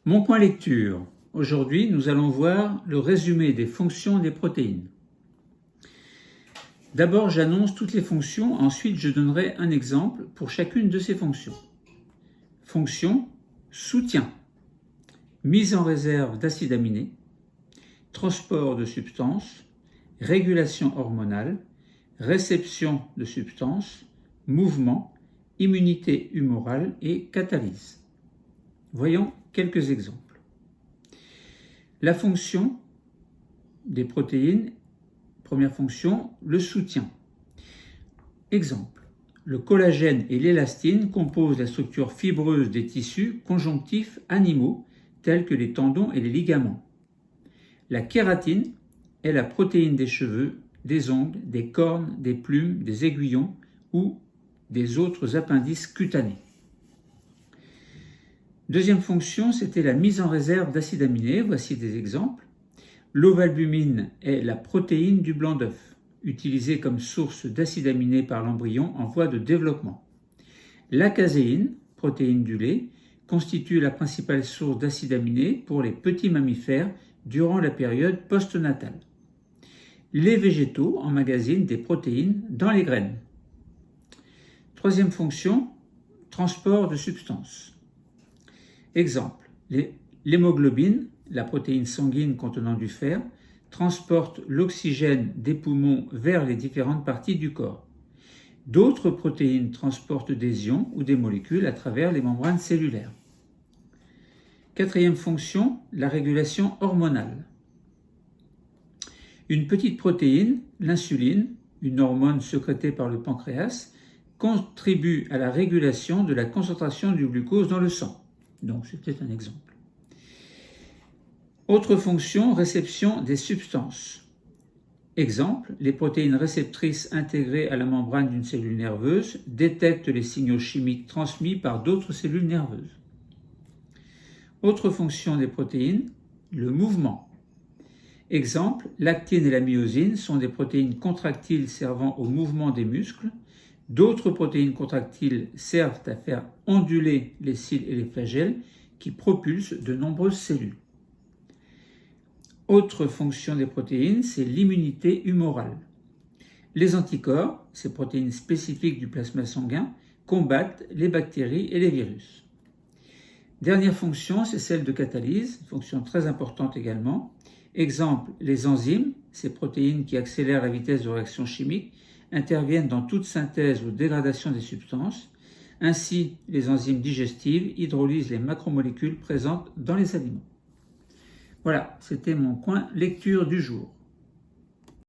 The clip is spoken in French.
Mon coin lecture. Aujourd'hui, nous allons voir le résumé des fonctions des protéines. D'abord, j'annonce toutes les fonctions, ensuite je donnerai un exemple pour chacune de ces fonctions. Fonction soutien, mise en réserve d'acides aminés, transport de substances, régulation hormonale, réception de substances, mouvement, immunité humorale et catalyse. Voyons quelques exemples. La fonction des protéines, première fonction, le soutien. Exemple, le collagène et l'élastine composent la structure fibreuse des tissus conjonctifs animaux tels que les tendons et les ligaments. La kératine est la protéine des cheveux, des ongles, des cornes, des plumes, des aiguillons ou des autres appendices cutanés. Deuxième fonction, c'était la mise en réserve d'acides aminés. Voici des exemples. L'ovalbumine est la protéine du blanc d'œuf, utilisée comme source d'acides aminés par l'embryon en voie de développement. La caséine, protéine du lait, constitue la principale source d'acides aminés pour les petits mammifères durant la période postnatale. Les végétaux emmagasinent des protéines dans les graines. Troisième fonction, transport de substances. Exemple, l'hémoglobine, la protéine sanguine contenant du fer, transporte l'oxygène des poumons vers les différentes parties du corps. D'autres protéines transportent des ions ou des molécules à travers les membranes cellulaires. Quatrième fonction, la régulation hormonale. Une petite protéine, l'insuline, une hormone sécrétée par le pancréas, contribue à la régulation de la concentration du glucose dans le sang. Donc, c'était un exemple. Autre fonction, réception des substances. Exemple, les protéines réceptrices intégrées à la membrane d'une cellule nerveuse détectent les signaux chimiques transmis par d'autres cellules nerveuses. Autre fonction des protéines, le mouvement. Exemple, l'actine et la myosine sont des protéines contractiles servant au mouvement des muscles. D'autres protéines contractiles servent à faire onduler les cils et les flagelles qui propulsent de nombreuses cellules. Autre fonction des protéines, c'est l'immunité humorale. Les anticorps, ces protéines spécifiques du plasma sanguin, combattent les bactéries et les virus. Dernière fonction, c'est celle de catalyse, une fonction très importante également. Exemple, les enzymes, ces protéines qui accélèrent la vitesse de réaction chimique, interviennent dans toute synthèse ou dégradation des substances. Ainsi, les enzymes digestives hydrolysent les macromolécules présentes dans les aliments. Voilà, c'était mon coin lecture du jour.